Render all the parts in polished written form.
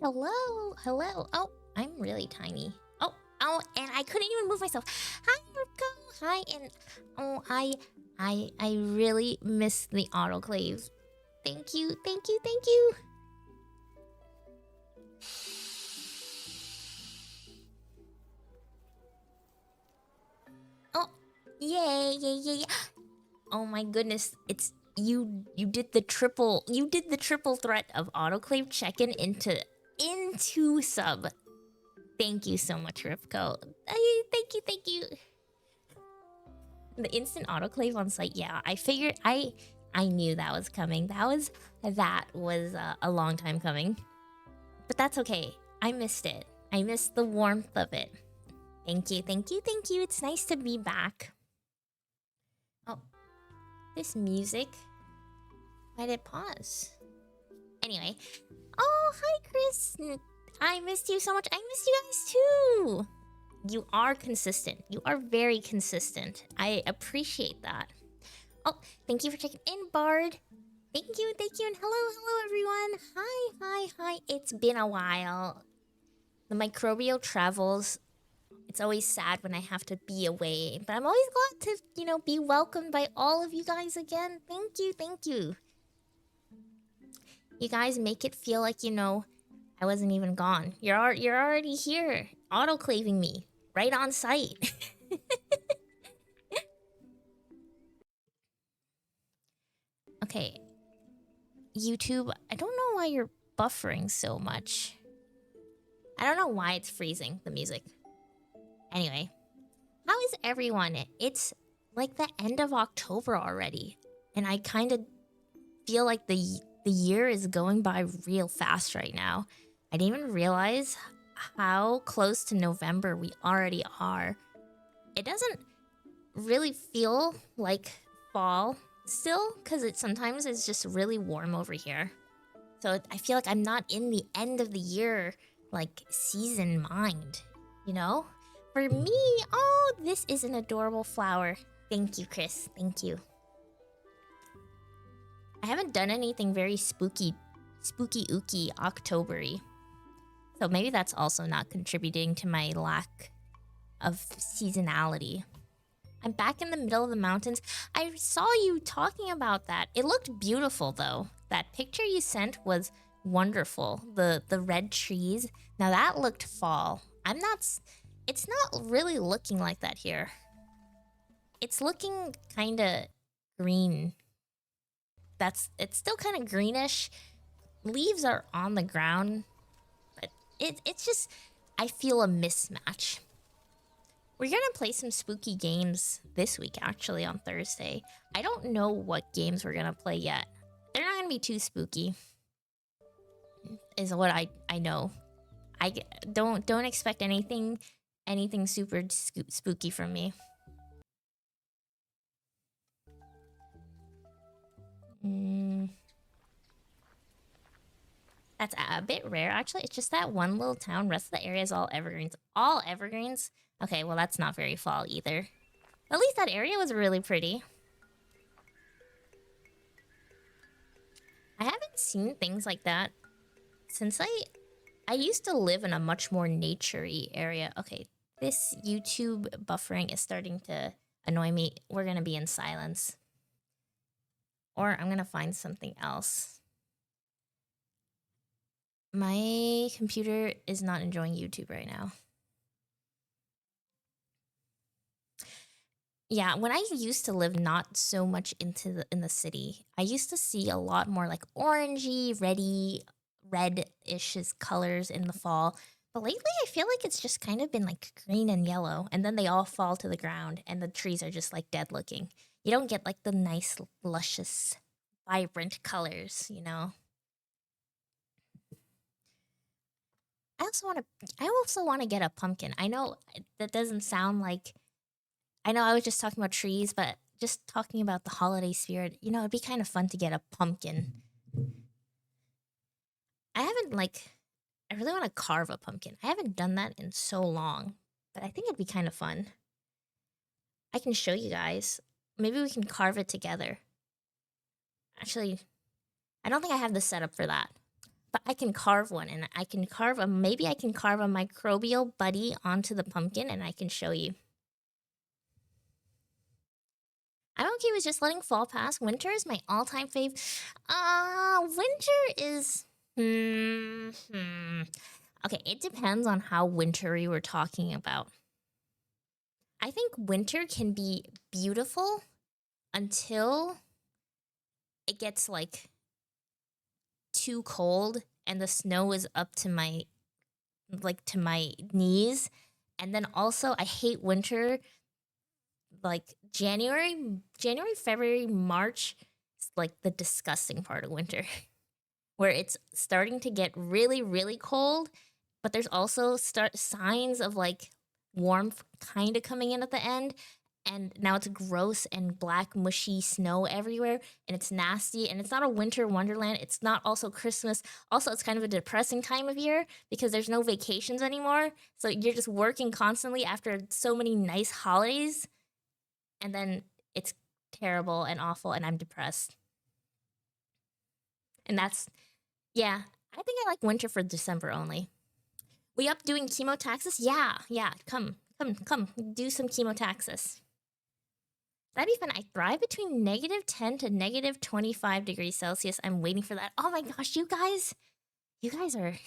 Hello, hello. Oh, I'm really tiny. Oh, and I couldn't even move myself. Hi, Ripko. Hi, and oh, I really miss the autoclave. Thank you, thank you, thank you. Oh, yay, yay, yay, yay. Oh my goodness, it's you. You did the triple. You did the triple threat of autoclave check-in into sub. Thank you so much, Ripko. Thank you, thank you. The instant autoclave on site, yeah. I figured I knew that was coming. That was a long time coming. But that's okay. I missed it. I missed the warmth of it. Thank you, thank you, thank you. It's nice to be back. Oh, this music. Why did it pause? Anyway. Oh, hi, Chris. I missed you so much. I missed you guys too. You are consistent. You are very consistent. I appreciate that. Oh, thank you for checking in, Bard. Thank you, and hello, everyone. Hi. It's been a while. The microbial travels. It's always sad when I have to be away, but I'm always glad to, be welcomed by all of you guys again. Thank you. You guys make it feel like, I wasn't even gone. You're already here, autoclaving me right on site. Okay, YouTube, I don't know why you're buffering so much. I don't know why it's freezing the music. Anyway, how is everyone? It's like the end of October already, and I kind of feel like the year is going by real fast right now. I didn't even realize how close to November we already are. It doesn't really feel like fall still, because sometimes it's just really warm over here. So I feel like I'm not in the end of the year, like, season mind, For me, oh, this is an adorable flower. Thank you, Chris. Thank you. I haven't done anything very spooky ooky October-y. So maybe that's also not contributing to my lack of seasonality. I'm back in the middle of the mountains. I saw you talking about that. It looked beautiful, though. That picture you sent was wonderful. The red trees. Now that looked fall. It's not really looking like that here. It's looking kind of green. It's still kind of greenish. Leaves are on the ground, but it's just, I feel a mismatch. We're gonna play some spooky games this week, actually, on Thursday. I don't know what games we're gonna play yet. They're not gonna be too spooky, is what I know. I don't expect anything super spooky from me. That's a bit rare, actually. It's just that one little town. Rest of the area is all evergreens. All evergreens? Okay, well, that's not very fall either. At least that area was really pretty. I haven't seen things like that since I used to live in a much more nature-y area. Okay, this YouTube buffering is starting to annoy me. We're gonna be in silence. Or I'm gonna find something else. My computer is not enjoying YouTube right now. Yeah, when I used to live not so much in the city, I used to see a lot more like orangey, red-ish colors in the fall. But lately, I feel like it's just kind of been like green and yellow, and then they all fall to the ground, and the trees are just like dead looking. You don't get like the nice, luscious, vibrant colors, I also want to get a pumpkin. I know that doesn't sound like, I know I was just talking about trees, but just talking about the holiday spirit, it'd be kind of fun to get a pumpkin. I really want to carve a pumpkin. I haven't done that in so long, but I think it'd be kind of fun. I can show you guys. Maybe we can carve it together. Actually, I don't think I have the setup for that. But I can carve one, and I can carve a, maybe I can carve a microbial buddy onto the pumpkin, and I can show you. I'm okay with just letting fall pass. Winter is my all-time fave. Winter is... Okay, it depends on how wintry we're talking about. I think winter can be beautiful until it gets, like, too cold and the snow is up to my, like, to my knees. And then also, I hate winter, like, January, February, March, is, like, the disgusting part of winter. Where it's starting to get really, really cold, but there's also signs of, like, warmth kind of coming in at the end. And now it's gross and black, mushy snow everywhere, and it's nasty, and it's not a winter wonderland. It's not also Christmas. Also, it's kind of a depressing time of year because there's no vacations anymore. So you're just working constantly after so many nice holidays, and then it's terrible and awful, and I'm depressed. And that's... Yeah, I think I like winter for December only. We up doing chemotaxis? Yeah, come, do some chemotaxis. That'd be fun. I thrive between -10 to -25 degrees Celsius. I'm waiting for that. Oh my gosh, you guys are...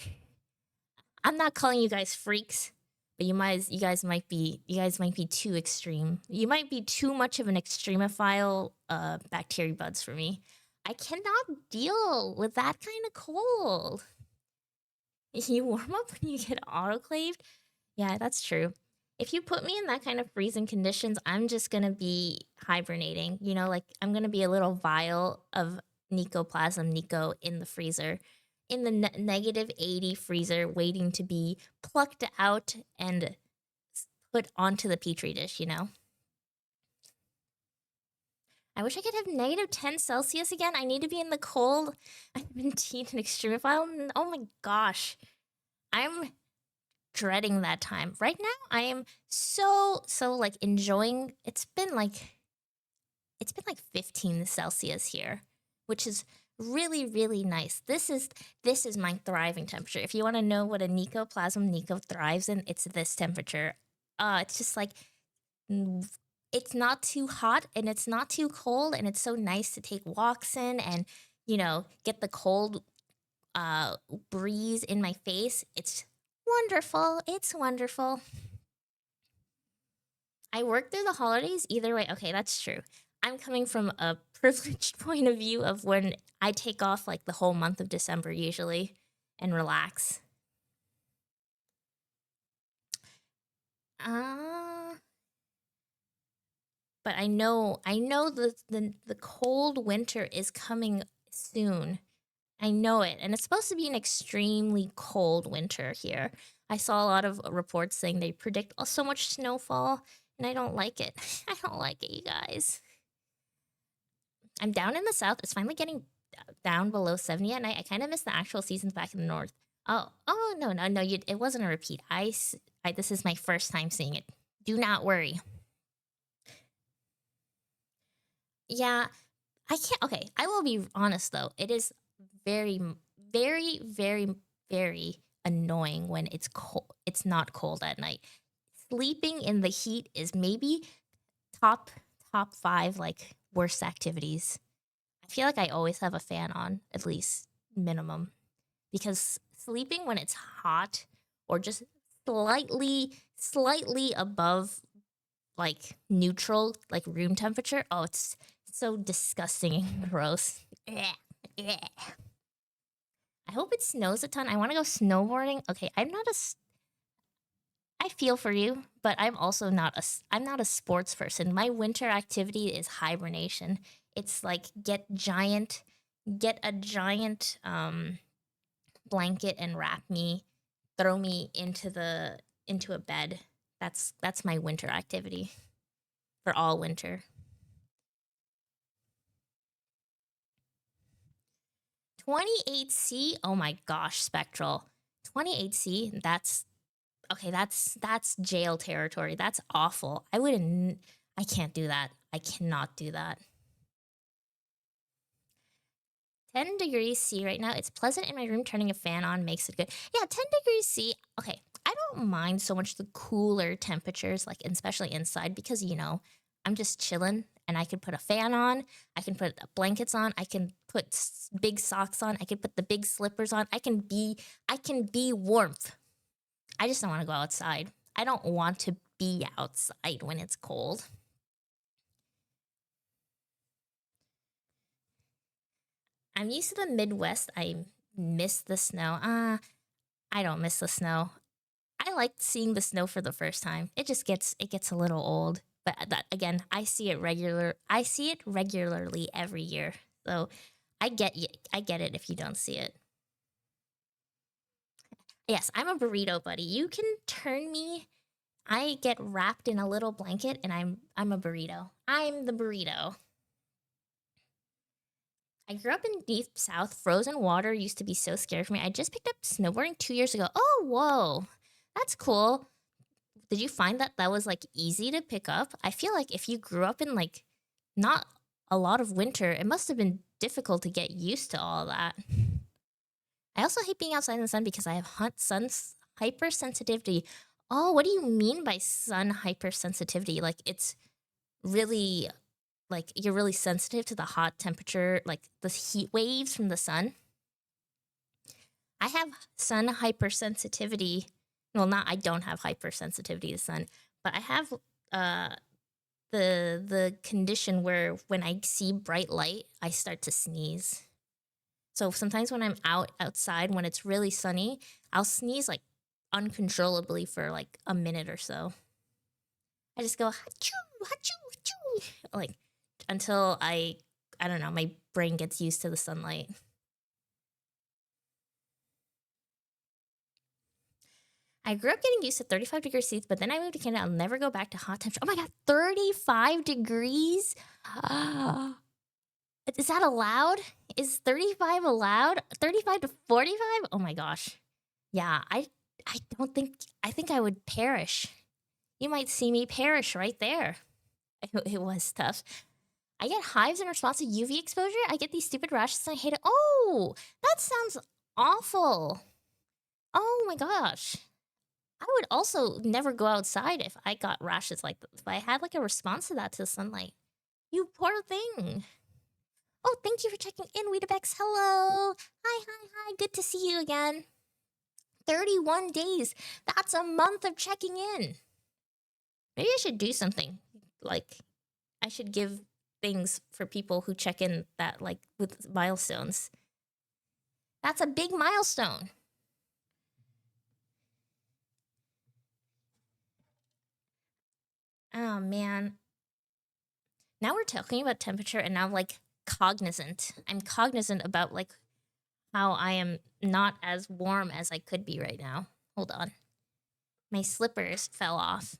I'm not calling you guys freaks, but you guys might be too extreme. You might be too much of an extremophile bacteria buds for me. I cannot deal with that kind of cold. You warm up when you get autoclaved? Yeah, that's true. If you put me in that kind of freezing conditions, I'm just gonna be hibernating. You know, like, I'm gonna be a little vial of Nicoplasm Nico in the freezer, in the -80 freezer, waiting to be plucked out and put onto the petri dish, you know? I wish I could have -10 Celsius again. I need to be in the cold. I've been teed an extremophile. Oh my gosh. I'm dreading that time. Right now, I am so, like, enjoying... It's been like 15 Celsius here, which is really, really nice. This is my thriving temperature. If you want to know what a Nicoplasm Nico thrives in, it's this temperature. It's just like... It's not too hot and it's not too cold, and it's so nice to take walks in and, you know, get the cold breeze in my face. It's wonderful. It's wonderful. I work through the holidays either way. Okay, that's true. I'm coming from a privileged point of view of when I take off, like, the whole month of December usually and relax. But I know the cold winter is coming soon. I know it, and it's supposed to be an extremely cold winter here. I saw a lot of reports saying they predict so much snowfall, and I don't like it. I don't like it, you guys. I'm down in the south. It's finally getting down below 70 at night. I kind of miss the actual seasons back in the north. Oh, no, it wasn't a repeat. This is my first time seeing it. Do not worry. Yeah, I can't... Okay, I will be honest, though. It is very, very, very, very annoying when it's cold. It's not cold at night. Sleeping in the heat is maybe top 5, like, worst activities. I feel like I always have a fan on, at least minimum, because sleeping when it's hot or just slightly above, like, neutral, like, room temperature, oh, it's so disgusting and gross. I hope it snows a ton. I want to go snowboarding. Okay, I feel for you, but I'm also not a sports person. My winter activity is hibernation. It's like get a giant blanket and wrap me, throw me into a bed. That's my winter activity for all winter. 28C? Oh my gosh, Spectral. 28C, that's jail territory. That's awful. I can't do that. I cannot do that. 10 degrees C right now. It's pleasant in my room. Turning a fan on makes it good. Yeah, 10 degrees C. Okay, I don't mind so much the cooler temperatures, like especially inside, because I'm just chilling and I can put a fan on. I can put blankets on. I can put big socks on. I can put the big slippers on. I can be warmth. I just don't want to go outside. I don't want to be outside when it's cold. I'm used to the Midwest. I miss the snow. I don't miss the snow. I liked seeing the snow for the first time. It gets a little old, but that again, I see it regularly every year. So I get it if you don't see it. Yes, I'm a burrito buddy. You can turn me. I get wrapped in a little blanket and I'm a burrito. I'm the burrito. I grew up in deep south. Frozen water used to be so scary for me. I just picked up snowboarding 2 years ago. Oh, whoa. That's cool. Did you find that was like easy to pick up? I feel like if you grew up in like not a lot of winter, it must have been difficult to get used to all that. I also hate being outside in the sun because I have sun hypersensitivity. Oh, what do you mean by sun hypersensitivity? Like it's really like you're really sensitive to the hot temperature, like the heat waves from the sun. I have sun hypersensitivity. Well, I don't have hypersensitivity to sun, but I have the condition where when I see bright light, I start to sneeze. So sometimes when I'm outside when it's really sunny, I'll sneeze like uncontrollably for like a minute or so. I just go hachoo, hachoo, hachoo, like until I don't know, my brain gets used to the sunlight. I grew up getting used to 35 degree seats, but then I moved to Canada. I'll never go back to hot temperature. Oh my god, 35 degrees? Is that allowed? Is 35 allowed? 35 to 45? Oh my gosh. Yeah, I think I would perish. You might see me perish right there. It was tough. I get hives in response to UV exposure. I get these stupid rashes and I hate it. Oh, that sounds awful. Oh my gosh. I would also never go outside if I got rashes like this. If I had like a response to that to the sunlight. You poor thing. Oh, thank you for checking in, Weedabex. Hello. Hi. Good to see you again. 31 days. That's a month of checking in. Maybe I should do something. Like, I should give things for people who check in that, like, with milestones. That's a big milestone. Oh, man. Now we're talking about temperature, and now I'm, like, cognizant. I'm cognizant about, like, how I am not as warm as I could be right now. Hold on. My slippers fell off.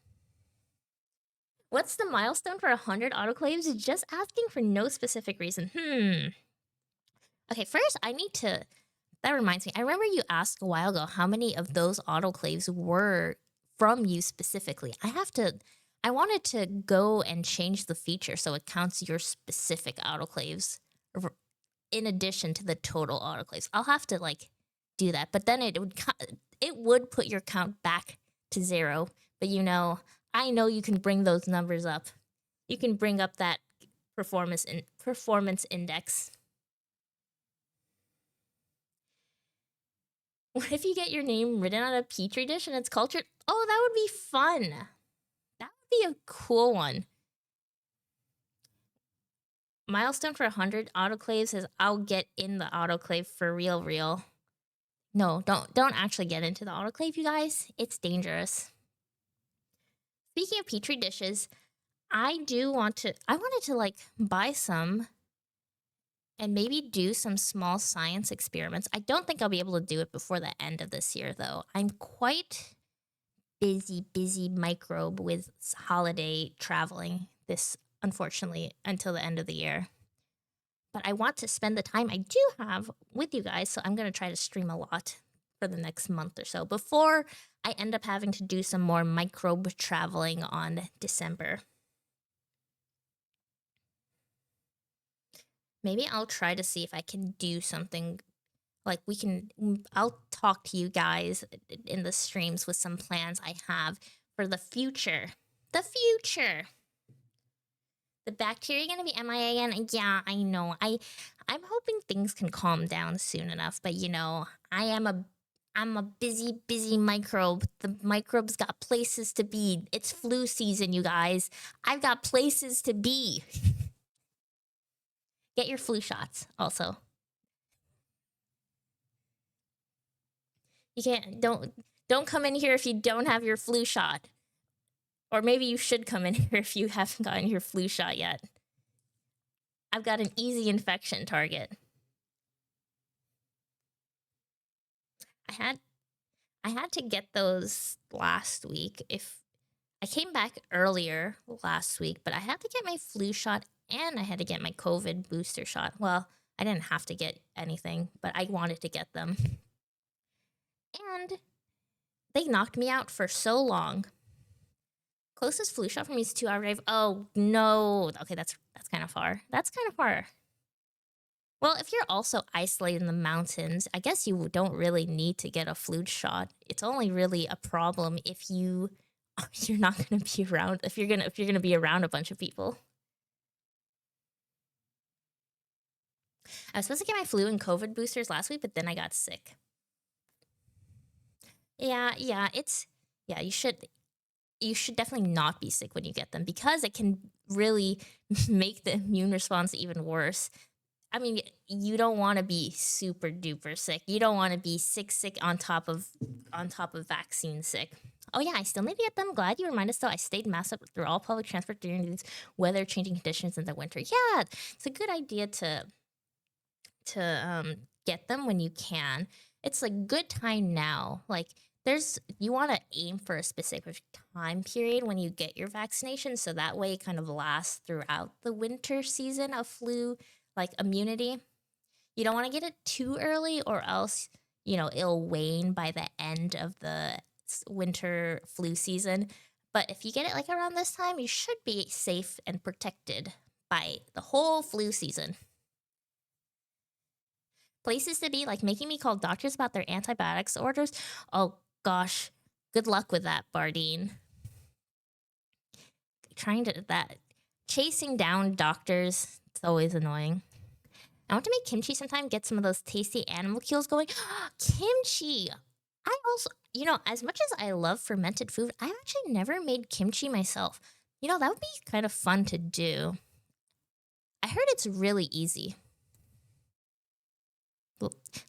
What's the milestone for 100 autoclaves? Just asking for no specific reason. Okay, first I need to... That reminds me. I remember you asked a while ago how many of those autoclaves were from you specifically. I wanted to go and change the feature so it counts your specific autoclaves in addition to the total autoclaves. I'll have to like do that, but then it would put your count back to 0. But I know you can bring those numbers up. You can bring up that performance index. What if you get your name written on a petri dish and it's cultured? Oh, that would be fun. That would be a cool one. Milestone for 100 autoclaves is I'll get in the autoclave for real. No, don't actually get into the autoclave, you guys. It's dangerous. Speaking of petri dishes, I wanted to like buy some and maybe do some small science experiments. I don't think I'll be able to do it before the end of this year, though. I'm quite busy microbe with holiday traveling unfortunately, until the end of the year. But I want to spend the time I do have with you guys, so I'm going to try to stream a lot for the next month or so before I end up having to do some more microbe traveling on December. Maybe I'll try to see if I can do something. Like I'll talk to you guys in the streams with some plans I have for the future. The future. The bacteria gonna be MIA again? Yeah, I know. I'm hoping things can calm down soon enough, but I'm a busy microbe. The microbe's got places to be. It's flu season, you guys. I've got places to be. Get your flu shots also. You can't don't come in here if you don't have your flu shot. Or maybe you should come in here if you haven't gotten your flu shot yet. I've got an easy infection target. I had to get those last week. If I came back earlier last week, but I had to get my flu shot and I had to get my COVID booster shot. Well, I didn't have to get anything, but I wanted to get them. And they knocked me out for so long. Closest flu shot for me is 2-hour drive. Oh no. Okay, that's kind of far. That's kind of far. Well, if you're also isolated in the mountains, I guess you don't really need to get a flu shot. It's only really a problem if you're not going to be around if you're going to be around a bunch of people. I was supposed to get my flu and COVID boosters last week, but then I got sick. Yeah, you should definitely not be sick when you get them because it can really make the immune response even worse. I mean, you don't want to be super duper sick. You don't want to be sick on top of vaccine sick. Oh yeah, I still need to get them. Glad you reminded us though. I stayed masked up through all public transport during these weather changing conditions in the winter. Yeah, it's a good idea to get them when you can. It's a good time now. Like you want to aim for a specific time period when you get your vaccination so that way it kind of lasts throughout the winter season of flu like immunity. You don't want to get it too early or else, it'll wane by the end of the winter flu season. But if you get it like around this time, you should be safe and protected by the whole flu season. Places to be, like making me call doctors about their antibiotics orders. Oh gosh, good luck with that, Bardine. Chasing down doctors, it's always annoying. I want to make kimchi sometime, get some of those tasty animal kills going. Kimchi! I also, as much as I love fermented food, I've actually never made kimchi myself. That would be kind of fun to do. I heard it's really easy.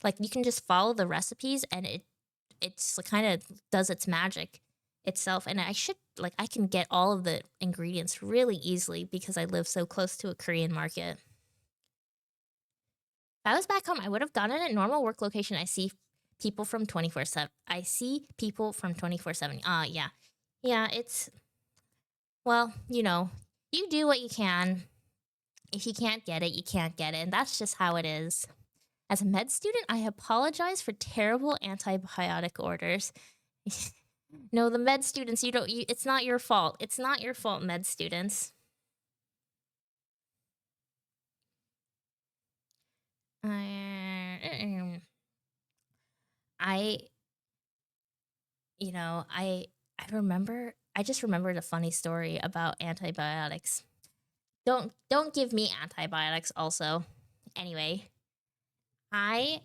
Like, you can just follow the recipes and it's kind of does its magic itself. And I can get all of the ingredients really easily because I live so close to a Korean market. If I was back home, I would have gotten a normal work location. I see people from 24/7. Yeah. Yeah, it's, well, you do what you can. If you can't get it, you can't get it. And that's just how it is. As a med student, I apologize for terrible antibiotic orders. No, the med students, it's not your fault. It's not your fault, med students. I just remembered a funny story about antibiotics. Don't give me antibiotics also. Anyway, I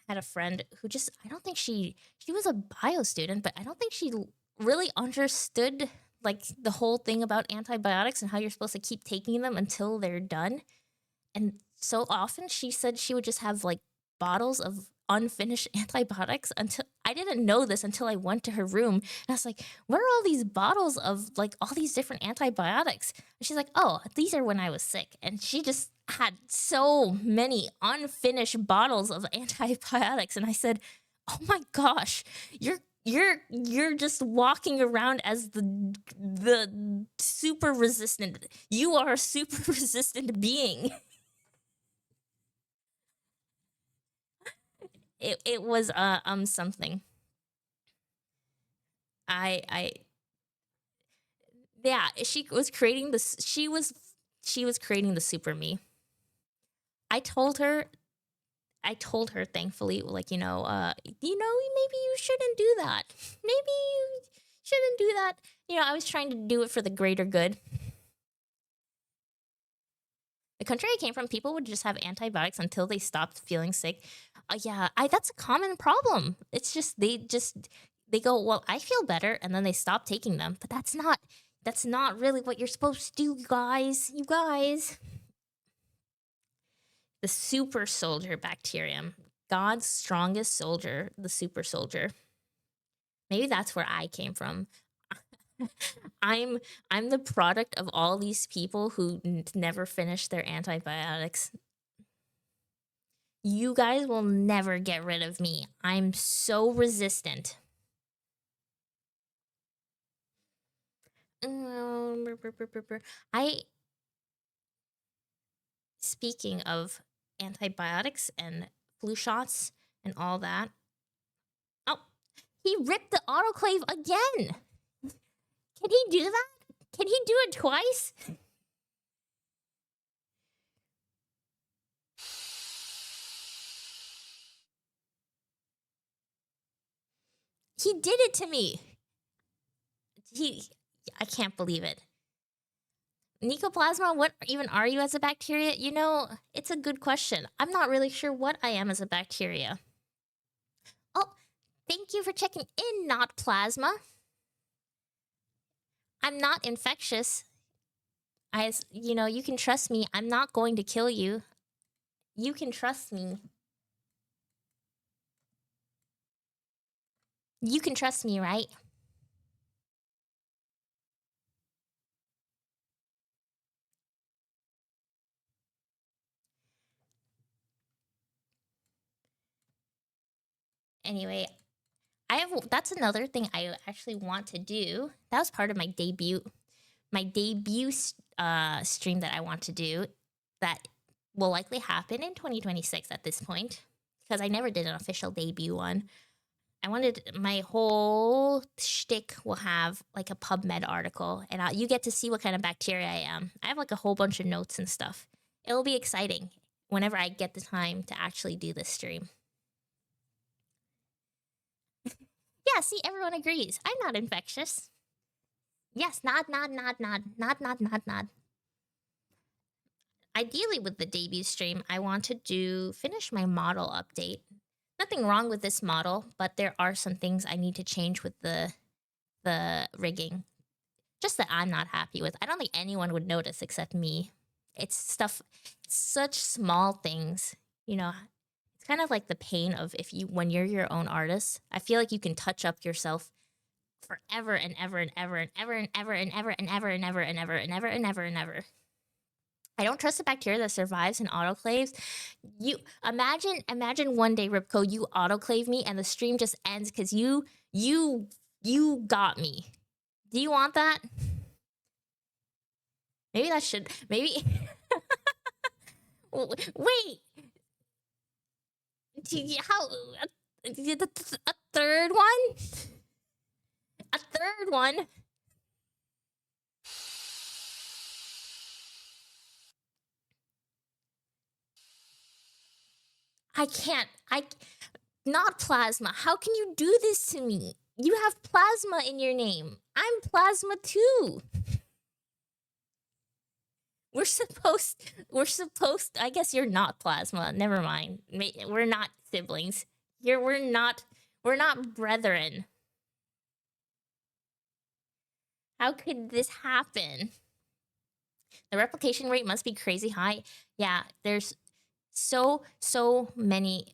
had a friend who I don't think she was a bio student, but I don't think she really understood like the whole thing about antibiotics and how you're supposed to keep taking them until they're done. And so often she said she would just have like bottles of unfinished antibiotics until I didn't know this until I went to her room and I was like, where are all these bottles of like all these different antibiotics? And she's like, oh, these are when I was sick. And she just had so many unfinished bottles of antibiotics. And I said, oh my gosh, you're just walking around as the super resistant. You are a super resistant being. It was something. Yeah, she was creating the super me. I told her, thankfully, like, maybe you shouldn't do that. Maybe you shouldn't do that. I was trying to do it for the greater good. The country I came from, people would just have antibiotics until they stopped feeling sick. Yeah, that's a common problem. It's just they go, well, I feel better, and then they stop taking them. But that's not really what you're supposed to do, you guys. You guys. The super soldier bacterium. God's strongest soldier, the super soldier. Maybe that's where I came from. I'm the product of all these people who never finished their antibiotics. You guys will never get rid of me. I'm so resistant. Speaking of antibiotics and flu shots and all that. Oh, he ripped the autoclave again. Can he do that? Can he do it twice? He did it to me. I can't believe it. Mycoplasma, what even are you as a bacteria? It's a good question. I'm not really sure what I am as a bacteria. Oh, thank you for checking in, not plasma. I'm not infectious. You can trust me. I'm not going to kill you. You can trust me. You can trust me, right? Anyway, that's another thing I actually want to do. That was part of my debut stream that I want to do, that will likely happen in 2026 at this point, because I never did an official debut one. I wanted my whole shtick will have like a PubMed article, and you get to see what kind of bacteria I am. I have like a whole bunch of notes and stuff. It'll be exciting whenever I get the time to actually do this stream. Yeah, see, everyone agrees. I'm not infectious. Yes, nod. Ideally, with the debut stream, I want to finish my model update. Nothing wrong with this model, but there are some things I need to change with the rigging. Just that I'm not happy with. I don't think anyone would notice except me. It's such small things, It's kind of like the pain of when you're your own artist. I feel like you can touch up yourself forever and ever and ever and ever and ever and ever and ever and ever and ever and ever and ever and ever. I don't trust the bacteria that survives in autoclaves. You imagine one day, Ripco, you autoclave me and the stream just ends because you got me. Do you want that? Maybe that should maybe. Wait. How a third one? A third one? I can't. Not plasma. How can you do this to me? You have plasma in your name. I'm plasma too. We're supposed. I guess you're not plasma. Never mind. We're not siblings. We're not brethren. How could this happen? The replication rate must be crazy high. Yeah, there's so many.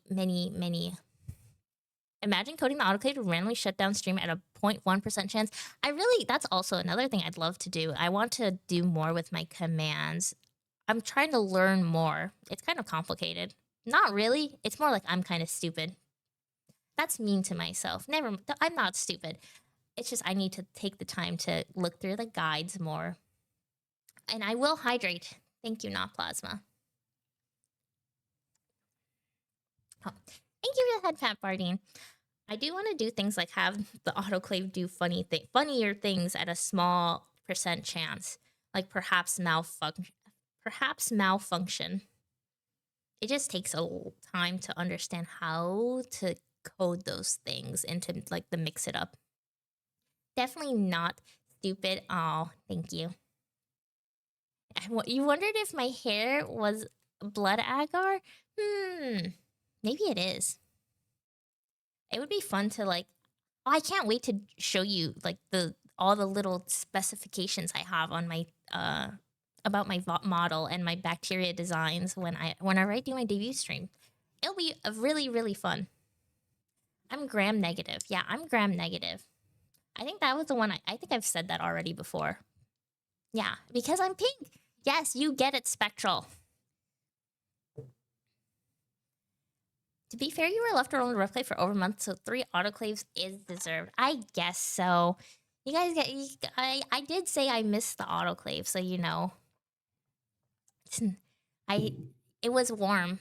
Imagine coding the autoclave to randomly shut down stream at a 0.1% chance. That's also another thing I'd love to do. I want to do more with my commands. I'm trying to learn more. It's kind of complicated. Not really. It's more like I'm kind of stupid. That's mean to myself. I'm not stupid. It's just I need to take the time to look through the guides more. And I will hydrate. Thank you, not plasma. Oh, thank you for the head fat, Bardine. I do want to do things like have the autoclave do funnier things at a small percent chance, like perhaps malfunction. it just takes time to understand how to code those things and to like the mix it up. Definitely not stupid. Oh, thank you. You wondered if my hair was blood agar? Maybe it is. It would be fun to like. Oh, I can't wait to show you like all the little specifications I have on my about my model and my bacteria designs whenever I do my debut stream. It'll be really fun. I'm gram negative. Yeah, I'm gram negative. I think that was the one I think I've said that already before. Yeah, because I'm pink. Yes, you get it, Spectral. To be fair, you were left alone in the rough for over a month, so 3 autoclaves is deserved. I guess so. You guys get. I did say I missed the autoclave, so you know. It was warm,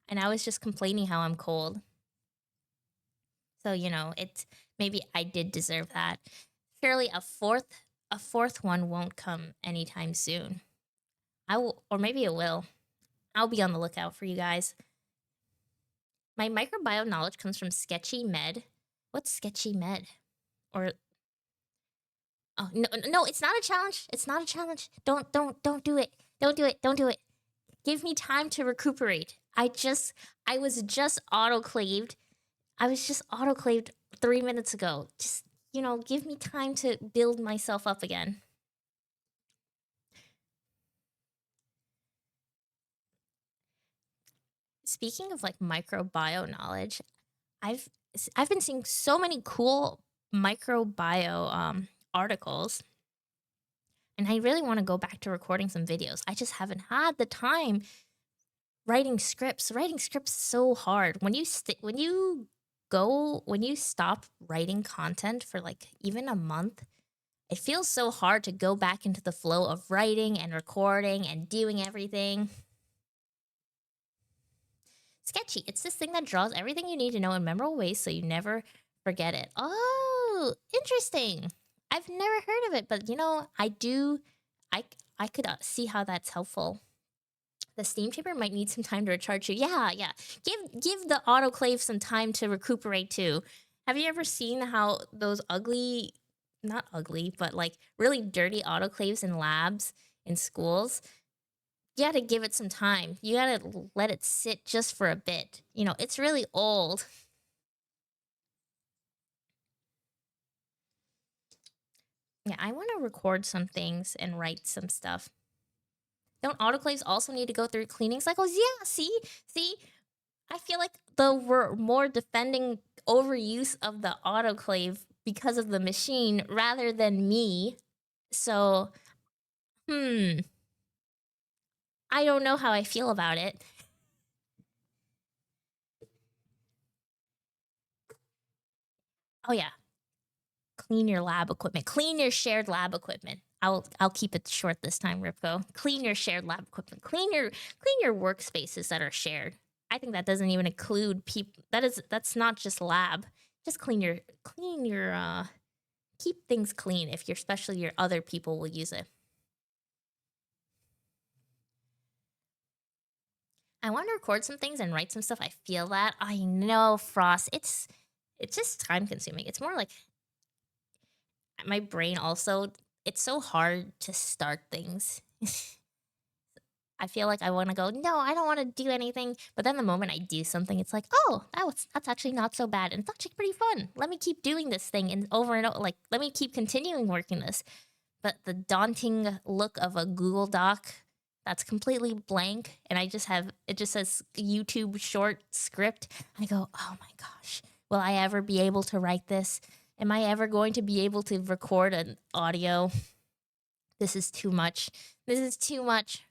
and I was just complaining how I'm cold. So you know, maybe I did deserve that. Surely a fourth one won't come anytime soon. I will, or maybe it will. I'll be on the lookout for you guys. My microbiome knowledge comes from Sketchy Med. What's Sketchy Med? Or oh no, it's not a challenge. It's not a challenge. Don't do it. Don't do it. Don't do it. Give me time to recuperate. I was just autoclaved. I was just autoclaved 3 minutes ago. Just, you know, give me time to build myself up again. Speaking of like microbiome knowledge, I've been seeing so many cool microbiome articles, and I really want to go back to recording some videos. I just haven't had the time. Writing scripts is so hard. When you stop writing content for like even a month, it feels so hard to go back into the flow of writing and recording and doing everything. Sketchy. It's this thing that draws everything you need to know in memorable ways so you never forget it. Oh, interesting. I've never heard of it, but you know, I could see how that's helpful. The steam chamber might need some time to recharge too. Yeah. Give the autoclave some time to recuperate too. Have you ever seen how those not ugly, but like really dirty autoclaves in labs in schools? You gotta give it some time. You gotta let it sit just for a bit. You know, it's really old. Yeah, I want to record some things and write some stuff. Don't autoclaves also need to go through cleaning cycles? Yeah, see? I feel like we're more defending overuse of the autoclave because of the machine rather than me. So, I don't know how I feel about it. Oh yeah. Clean your lab equipment. Clean your shared lab equipment. I'll keep it short this time, Ripco. Clean your shared lab equipment. Clean your workspaces that are shared. I think that doesn't even include people. That's not just lab. Just clean your keep things clean if especially your other people will use it. I want to record some things and write some stuff. I feel that. I know, Frost. It's just time consuming. It's more like my brain also, it's so hard to start things. I feel like I want to go, no, I don't want to do anything. But then the moment I do something, it's like, oh, that's actually not so bad. And it's actually pretty fun. Let me keep doing this thing and over, like, let me keep continuing working this. But the daunting look of a Google Doc that's completely blank, and it just says YouTube short script. I go, oh my gosh, will I ever be able to write this? Am I ever going to be able to record an audio? This is too much. This is too much.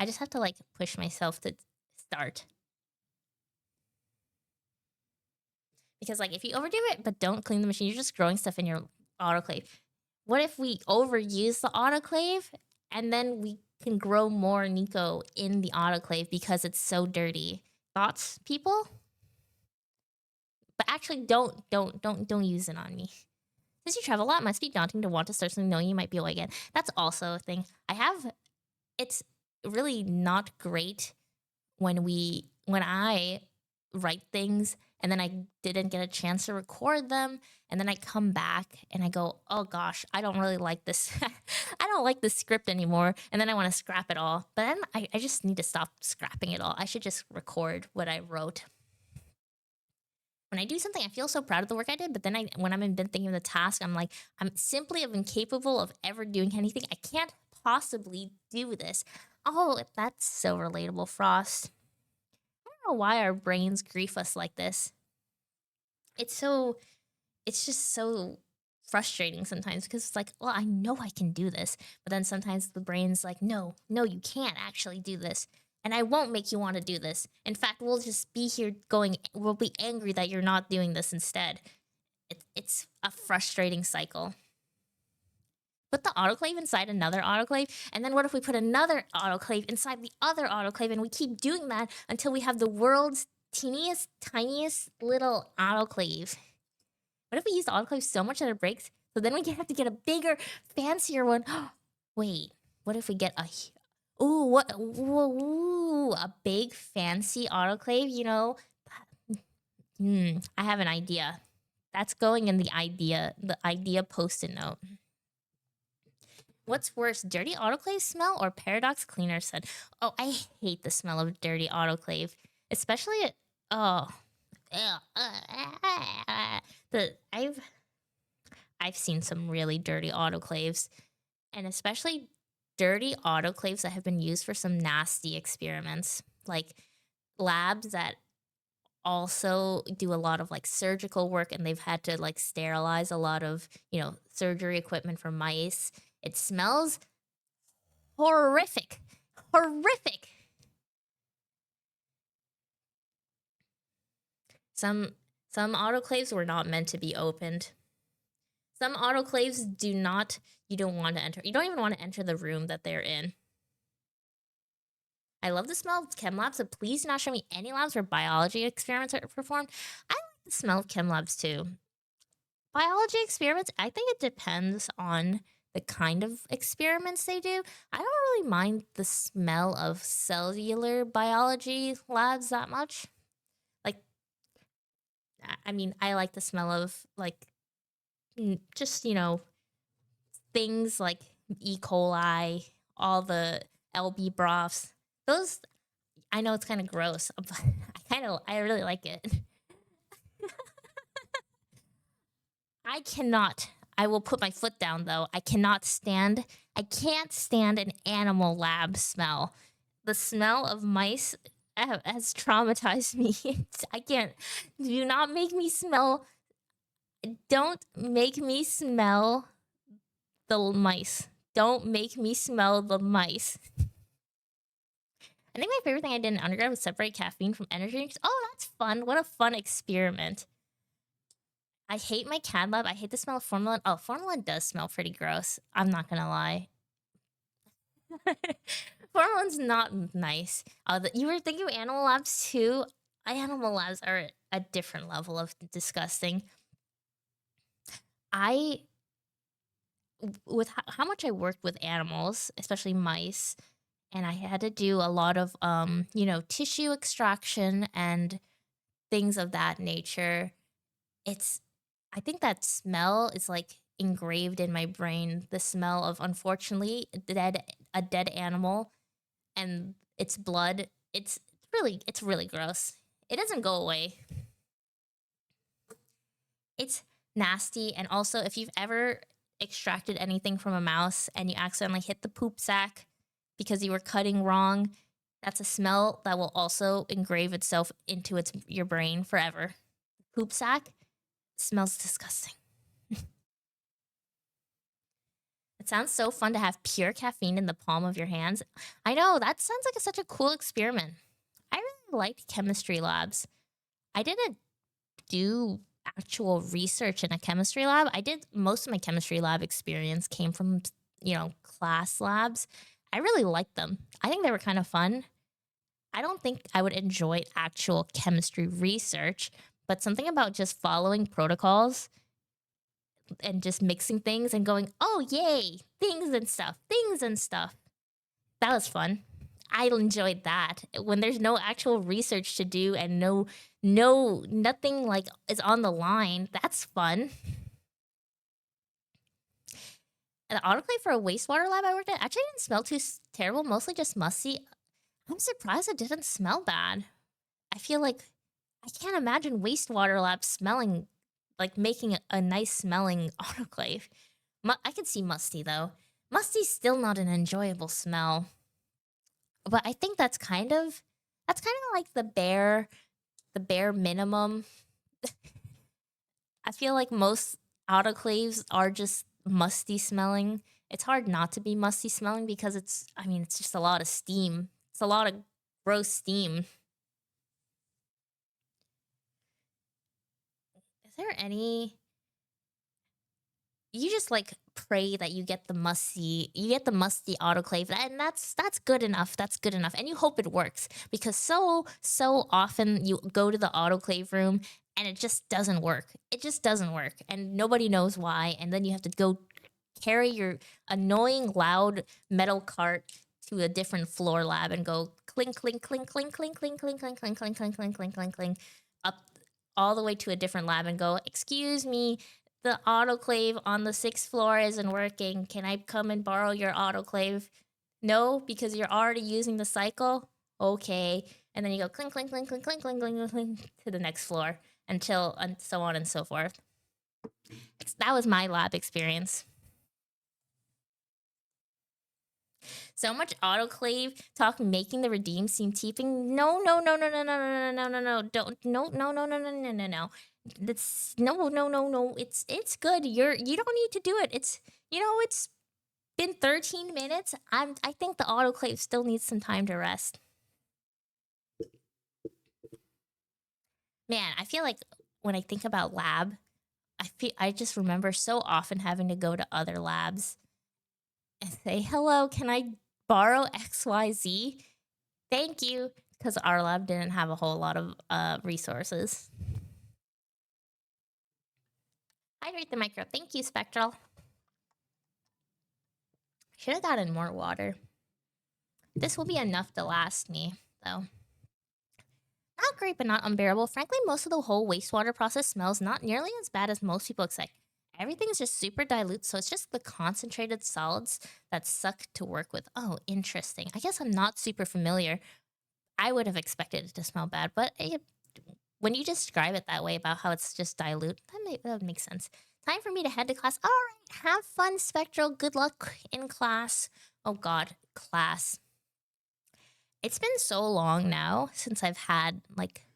I just have to like push myself to start. Because like if you overdo it but don't clean the machine, you're just growing stuff in your autoclave. What if we overuse the autoclave and then we can grow more Nico in the autoclave because it's so dirty? Thoughts, people? But actually don't use it on me. Since you travel a lot, it must be daunting to want to start something knowing you might be away again. That's also a thing. It's really not great when I write things and then I didn't get a chance to record them, and then I come back and I go, oh gosh, I don't really like this. I don't like this script anymore, and then I want to scrap it all. But then I just need to stop scrapping it all. I should just record what I wrote. When I do something, I feel so proud of the work I did, but then when I'm been thinking of the task, I'm like, I'm simply incapable of ever doing anything. I can't possibly do this. Oh, that's so relatable, Frost. I don't know why our brains grief us like this. It's just so frustrating sometimes, because it's like, well, I know I can do this, but then sometimes the brain's like, no, you can't actually do this, and I won't make you want to do this. In fact, we'll just be here we'll be angry that you're not doing this instead. It's a frustrating cycle. Put the autoclave inside another autoclave, and then what if we put another autoclave inside the other autoclave, and we keep doing that until we have the world's teeniest, tiniest little autoclave? What if we use the autoclave so much that it breaks? So then we have to get a bigger, fancier one. Wait, what if we get a big, fancy autoclave? You know, I have an idea. That's going in the idea post-it note. What's worse, dirty autoclave smell or Paradox Cleaner said? Oh, I hate the smell of dirty autoclave, especially I've seen some really dirty autoclaves, and especially dirty autoclaves that have been used for some nasty experiments, like labs that also do a lot of like surgical work, and they've had to like sterilize a lot of, surgery equipment for mice. It smells horrific. Horrific. Some autoclaves were not meant to be opened. Some autoclaves you don't want to enter. You don't even want to enter the room that they're in. I love the smell of chem labs, so please do not show me any labs where biology experiments are performed. I like the smell of chem labs too. Biology experiments, I think it depends on the kind of experiments they do. I don't really mind the smell of cellular biology labs that much. Like, I mean, I like the smell of like just, things like E. coli, all the LB broths. Those, I know it's kind of gross, but I really like it. I will put my foot down though. I can't stand an animal lab smell. The smell of mice has traumatized me. I can't, do not make me smell, don't make me smell the mice. Don't make me smell the mice. I think my favorite thing I did in undergrad was separate caffeine from energy drinks. Oh, that's fun. What a fun experiment. I hate my CAD lab. I hate the smell of formalin. Oh, formalin does smell pretty gross. I'm not gonna lie. Formalin's not nice. You were thinking of animal labs too? Animal labs are a different level of disgusting. With how much I worked with animals, especially mice, and I had to do a lot of, tissue extraction and things of that nature. I think that smell is like engraved in my brain. The smell of, unfortunately, a dead animal and its blood. It's really gross. It doesn't go away. It's nasty. And also, if you've ever extracted anything from a mouse and you accidentally hit the poop sack because you were cutting wrong, that's a smell that will also engrave itself into your brain forever. Poop sack smells disgusting. It sounds so fun to have pure caffeine in the palm of your hands. I know, that sounds like such a cool experiment. I really liked chemistry labs. I didn't do actual research in a chemistry lab. Most of my chemistry lab experience came from, class labs. I really liked them. I think they were kind of fun. I don't think I would enjoy actual chemistry research, but something about just following protocols and just mixing things and going, oh, yay, things and stuff. That was fun. I enjoyed that. When there's no actual research to do and nothing like is on the line, that's fun. The autoclave for a wastewater lab I worked at actually didn't smell too terrible, mostly just musty. I'm surprised it didn't smell bad. I feel like I can't imagine wastewater labs smelling like making a nice smelling autoclave. I can see musty though. Musty's still not an enjoyable smell. But I think that's kind of like the bare minimum. I feel like most autoclaves are just musty smelling. It's hard not to be musty smelling because it's just a lot of steam. It's a lot of gross steam. Is there any you just like pray that you get the musty autoclave, and that's good enough. That's good enough, and you hope it works because so often you go to the autoclave room and it just doesn't work. It just doesn't work, and nobody knows why. And then you have to go carry your annoying loud metal cart to a different floor lab and go clink clink clink clink clink clink clink clink clink clink clink clink clink clink clink up all the way to a different lab and go, excuse me, the autoclave on the 6th floor isn't working. Can I come and borrow your autoclave? No, because you're already using the cycle? Okay. And then you go clink, clink, clink, clink, clink, clink, clink, clink to the next floor until and so on and so forth. That was my lab experience. So much autoclave talk making the redeem seem teeping. No. Don't no. That's no. It's good. You don't need to do it. It's been 13 minutes. I think the autoclave still needs some time to rest. Man, I feel like when I think about lab, I just remember so often having to go to other labs and say, hello, can I borrow XYZ? Thank you. Because our lab didn't have a whole lot of resources. Hydrate the micro. Thank you, Spectral. Should have gotten more water. This will be enough to last me, though. Not great, but not unbearable. Frankly, most of the whole wastewater process smells not nearly as bad as most people expect. Everything's just super dilute, so it's just the concentrated solids that suck to work with. Oh, interesting. I guess I'm not super familiar. I would have expected it to smell bad, but when you describe it that way about how it's just dilute, that would make sense. Time for me to head to class. All right, have fun, Spectral. Good luck in class. Oh God, class. It's been so long now since I've had like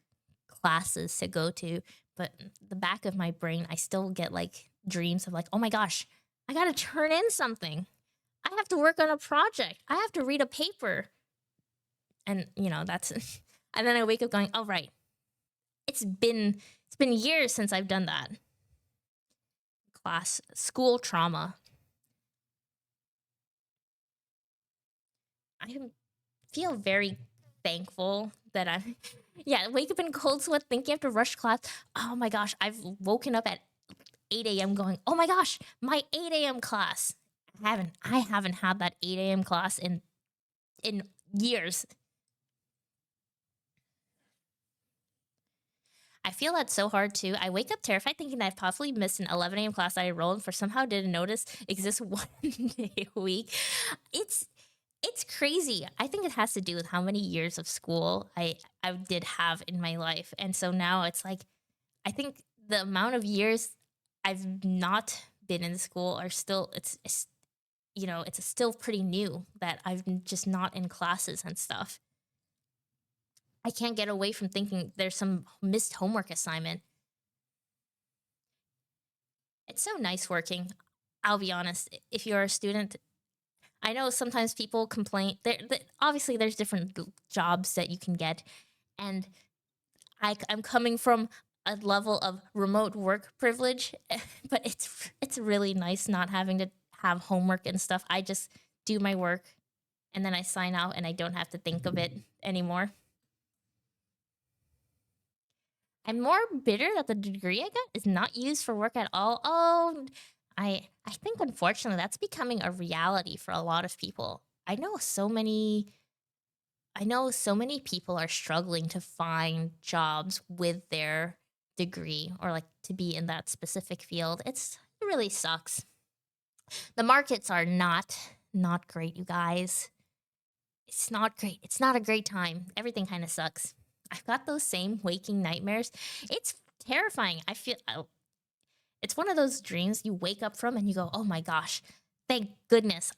classes to go to, but the back of my brain, I still get like dreams of like, oh my gosh, I gotta turn in something. I have to work on a project. I have to read a paper. And that's and then I wake up going, oh right. It's been years since I've done that. Class, school trauma. I feel very thankful that wake up in cold sweat, think you have to rush class. Oh my gosh, I've woken up at 8 a.m. going, oh my gosh, my 8 a.m. class. I haven't had that 8 a.m. class in years. I feel that's so hard too. I wake up terrified thinking that I've possibly missed an 11 a.m. class I enrolled for somehow didn't notice exists 1 day a week. It's crazy. I think it has to do with how many years of school I did have in my life. And so now it's like, I think the amount of years I've not been in school are still, it's still pretty new that I'm just not in classes and stuff. I can't get away from thinking there's some missed homework assignment. It's so nice working. I'll be honest, if you're a student, I know sometimes people complain. Obviously, there's different jobs that you can get, and I'm coming from a level of remote work privilege, but it's really nice not having to have homework and stuff. I just do my work, and then I sign out, and I don't have to think of it anymore. I'm more bitter that the degree I got is not used for work at all. Oh, I think unfortunately that's becoming a reality for a lot of people. I know so many I know so many people are struggling to find jobs with their degree or like to be in that specific field. It really sucks. The markets are not great, you guys. It's not great. It's not a great time. Everything kind of sucks. I've got those same waking nightmares. It's terrifying. It's one of those dreams you wake up from and you go, "Oh my gosh. Thank goodness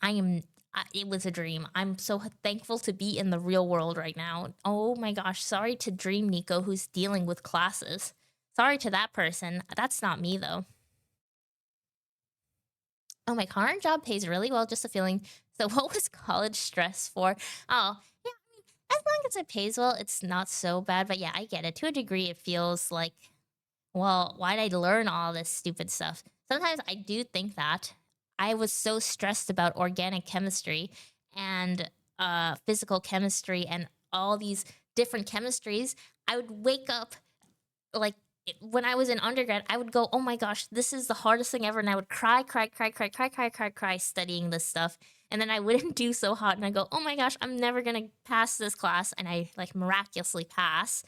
it was a dream. I'm so thankful to be in the real world right now. Oh my gosh. Sorry to Dream Nico who's dealing with classes. Sorry to that person. That's not me though. Oh, my current job pays really well, just a feeling. So what was college stress for? Oh, yeah, I mean, as long as it pays well, it's not so bad. But yeah, I get it. To a degree, it feels like, well, why did I learn all this stupid stuff? Sometimes I do think that. I was so stressed about organic chemistry and physical chemistry and all these different chemistries. I would wake up like when I was in undergrad, I would go, "Oh my gosh, this is the hardest thing ever," and I would cry studying this stuff, and then I wouldn't do so hot, and I go, "Oh my gosh, I'm never gonna pass this class," and I like miraculously pass,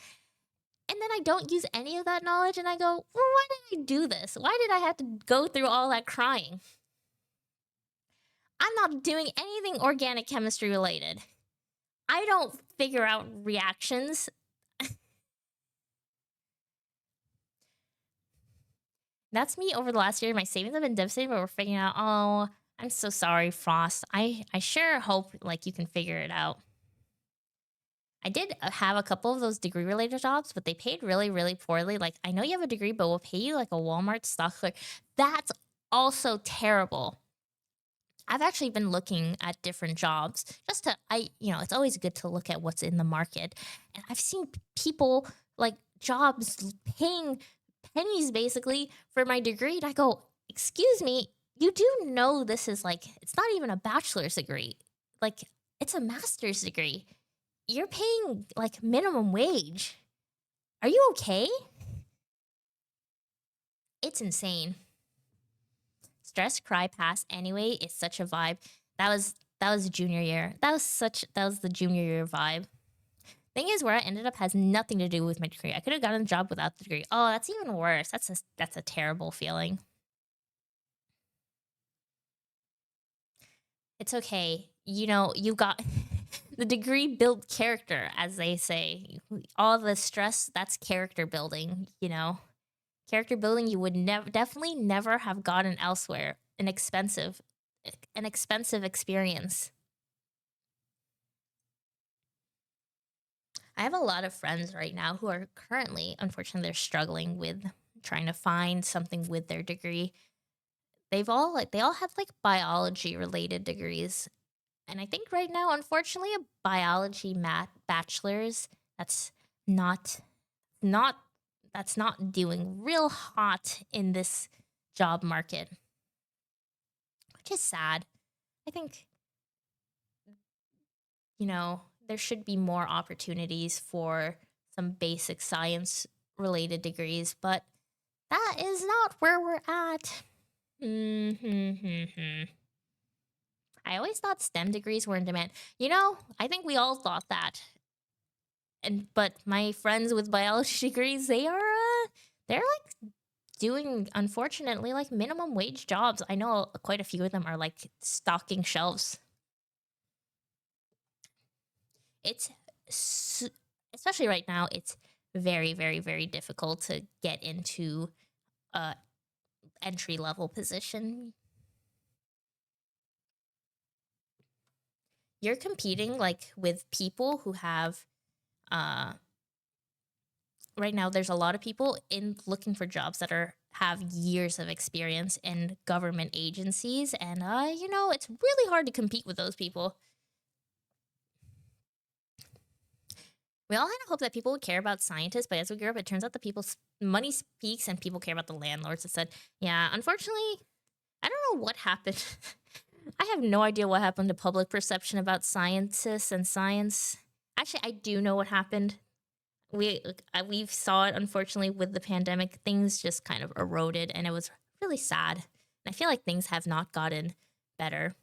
and then I don't use any of that knowledge, and I go, "Well, why did I do this? Why did I have to go through all that crying? I'm not doing anything organic chemistry related. I don't figure out reactions." That's me over the last year. My savings have been devastated, but we're figuring out. Oh, I'm so sorry, Frost. I sure hope like you can figure it out. I did have a couple of those degree related jobs, but they paid really poorly. Like I know you have a degree, but we'll pay you like a Walmart stock clerk. That's also terrible. I've actually been looking at different jobs just to it's always good to look at what's in the market. And I've seen people like jobs paying pennies basically for my degree. And I go, "Excuse me, you do know this is like it's not even a bachelor's degree. Like it's a master's degree. You're paying like minimum wage. Are you okay?" It's insane. Stress, cry, pass anyway. It's such a vibe. That was junior year. That was the junior year vibe. Thing is, where I ended up has nothing to do with my degree. I could have gotten a job without the degree. Oh, that's even worse. That's a terrible feeling. It's okay. You got the degree built character, as they say. All the stress, that's character building, Character building you would definitely never have gotten elsewhere. An expensive experience. I have a lot of friends right now who are currently, unfortunately, they're struggling with trying to find something with their degree. They all have like biology related degrees. And I think right now, unfortunately, a biology bachelor's that's not not that's not doing real hot in this job market, which is sad. I think, there should be more opportunities for some basic science related degrees, but that is not where we're at. I always thought STEM degrees were in demand. I think we all thought that. But my friends with biology degrees, they're like doing unfortunately like minimum wage jobs. I know quite a few of them are like stocking shelves. It's especially right now, it's very difficult to get into a entry level position. You're competing like with people who have uh right now there's a lot of people in looking for jobs that have years of experience in government agencies, and it's really hard to compete with those people. We all kind of hope that people would care about scientists, but as we grew up, it turns out that people's money speaks and people care about the landlords. It said, yeah, unfortunately, I don't know what happened. I have no idea what happened to public perception about scientists and science. Actually, I do know what happened. We saw it, unfortunately, with the pandemic. Things just kind of eroded, and it was really sad. And I feel like things have not gotten better.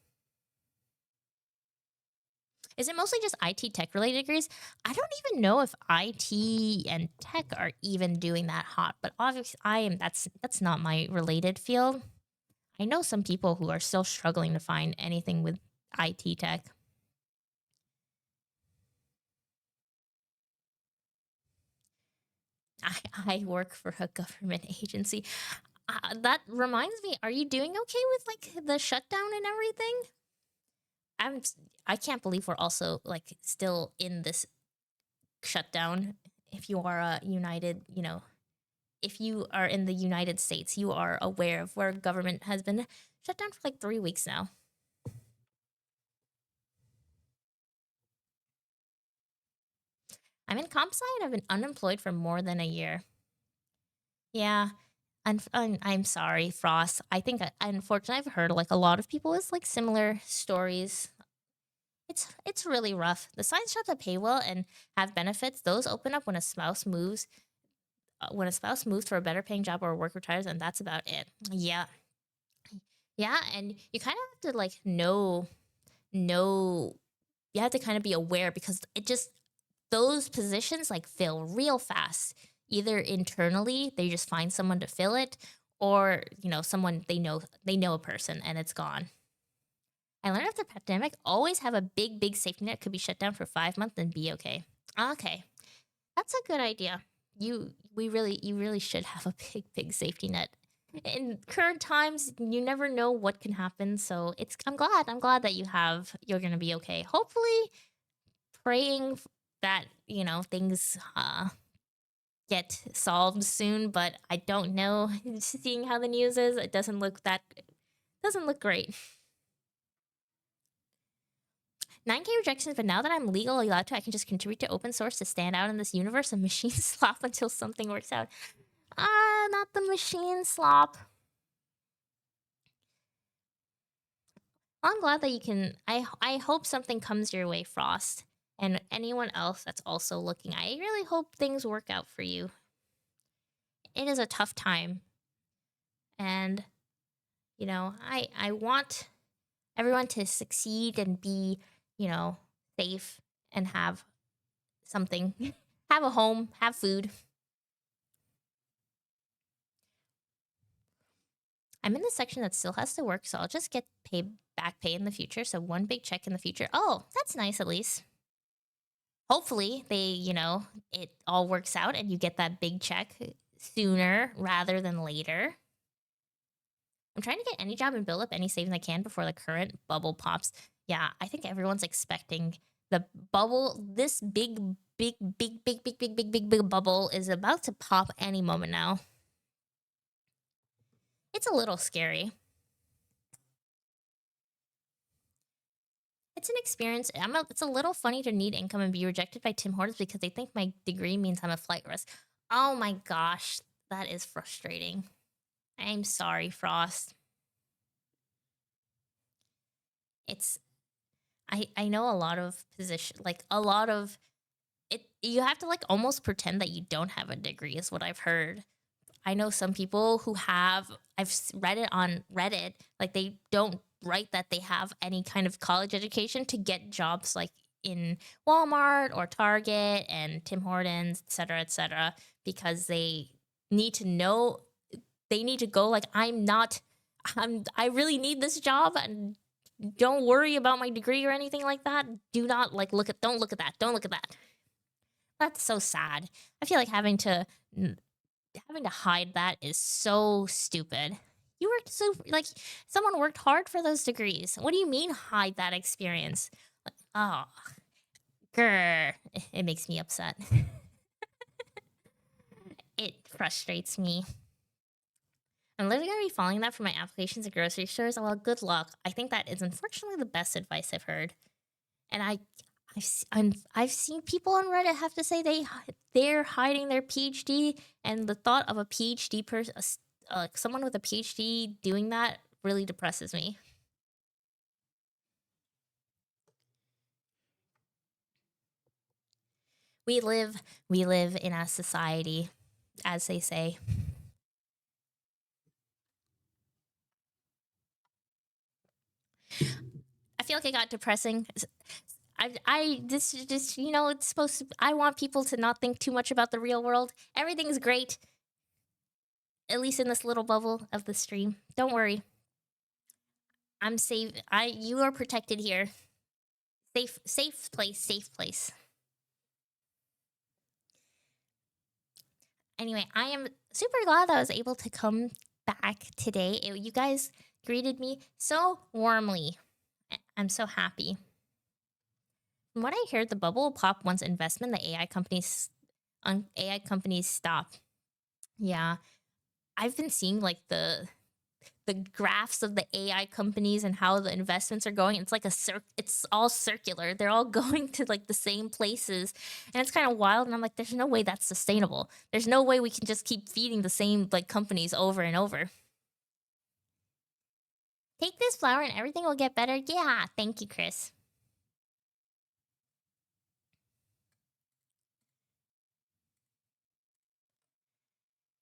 Is it mostly just IT tech related degrees? I don't even know if IT and tech are even doing that hot, but obviously that's not my related field. I know some people who are still struggling to find anything with IT tech. I work for a government agency. That reminds me, are you doing okay with like the shutdown and everything? I'm I can't believe we're also like still in this shutdown. If you are a United, if you are in the United States, you are aware of where government has been shut down for like 3 weeks now. I'm in comp sci and I've been unemployed for more than a year. Yeah. I'm sorry, Frost. I think unfortunately I've heard like a lot of people with like similar stories. It's really rough. The science jobs that pay well and have benefits, those open up when a spouse moves. When a spouse moves for a better paying job or work retires, and that's about it. Yeah, yeah, and you kind of have to like know. You have to kind of be aware because it just those positions like fill real fast. Either internally, they just find someone to fill it, or someone they know a person and it's gone. I learned after the pandemic, always have a big safety net. Could be shut down for 5 months and be okay. Okay, that's a good idea. You really should have a big safety net. In current times, you never know what can happen. So I'm glad that you're gonna be okay. Hopefully, praying that things get solved soon. But I don't know. Seeing how the news is, it doesn't look great. 9K rejections, but now that I'm legally allowed to, I can just contribute to open source to stand out in this universe of machine slop until something works out. Not the machine slop. I'm glad that you can. I hope something comes your way, Frost, and anyone else that's also looking. I really hope things work out for you. It is a tough time, and I want everyone to succeed and be safe and have something, have a home, have food. I'm in the section that still has to work, so I'll just get back pay in the future. So one big check in the future. Oh, that's nice at least. Hopefully it all works out and you get that big check sooner rather than later. I'm trying to get any job and build up any savings I can before the current bubble pops. Yeah, I think everyone's expecting the bubble. This big bubble is about to pop any moment now. It's a little scary. It's an experience. It's a little funny to need income and be rejected by Tim Hortons because they think my degree means I'm a flight risk. Oh my gosh, that is frustrating. I'm sorry, Frost. It's I know a lot of like a lot of it. You have to like almost pretend that you don't have a degree is what I've heard. I know some people who have. Read it on Reddit. Like they don't write that they have any kind of college education to get jobs like in Walmart or Target and Tim Hortons, et cetera, because they need to know. They need to go like I'm not. I really need this job and don't worry about my degree or anything like that. Do not like don't look at that. Don't look at that. That's so sad. I feel like having to hide that is so stupid. You worked so like someone worked hard for those degrees. What do you mean hide that experience? Like, oh, grr. It makes me upset. It frustrates me. I'm literally gonna be following that for my applications at grocery stores. Well, good luck. I think that is unfortunately the best advice I've heard. And I've seen people on Reddit have to say they're hiding their PhD, and the thought of a PhD person, someone with a PhD doing that, really depresses me. We live in a society, as they say. I feel like it got depressing. This is just, you know, it's supposed to, I want people to not think too much about the real world. Everything's great. At least in this little bubble of the stream. Don't worry. I'm safe. You are protected here. Safe place. Anyway, I am super glad that I was able to come back today. You guys greeted me so warmly. I'm so happy. From what I heard, the bubble will pop once investment the AI companies stop. Yeah, I've been seeing like the graphs of the AI companies and how the investments are going. It's like it's all circular. They're all going to like the same places, and it's kind of wild. And I'm like, there's no way that's sustainable. There's no way we can just keep feeding the same like companies over and over. Take this flower and everything will get better. Yeah, thank you, Chris.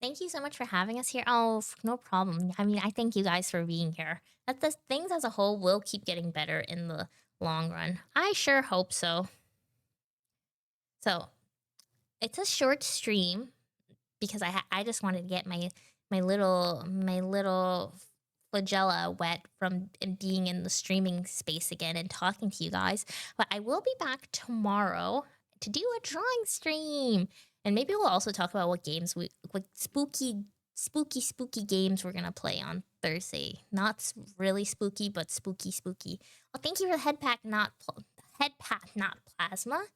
Thank you so much for having us here. Oh, no problem. I mean, I thank you guys for being here. That the things as a whole will keep getting better in the long run. I sure hope so. So, it's a short stream because I just wanted to get my little flagella wet from being in the streaming space again and talking to you guys. But I will be back tomorrow to do a drawing stream. And maybe we'll also talk about what games what spooky games we're gonna play on Thursday. Not really spooky, but spooky. Well, thank you for the head pack, not plasma.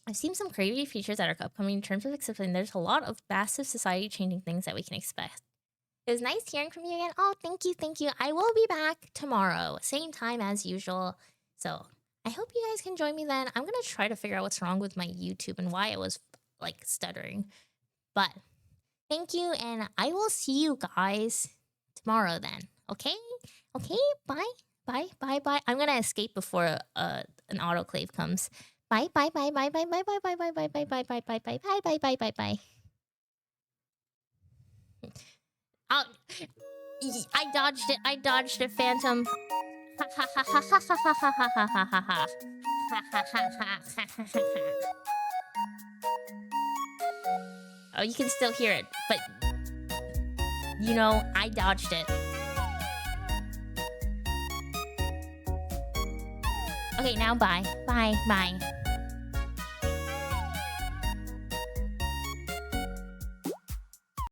I've seen some crazy features that are upcoming in terms of accepting. There's a lot of massive society-changing things that we can expect. It was nice hearing from you again. Oh, thank you. I will be back tomorrow, same time as usual. So I hope you guys can join me then. I'm gonna try to figure out what's wrong with my YouTube and why it was like stuttering. But thank you, and I will see you guys tomorrow then. Okay? Bye. I'm gonna escape before an autoclave comes. Bye. I dodged it, Phantom. Oh, you can still hear it, but you know, I dodged it. Okay, now bye. Bye.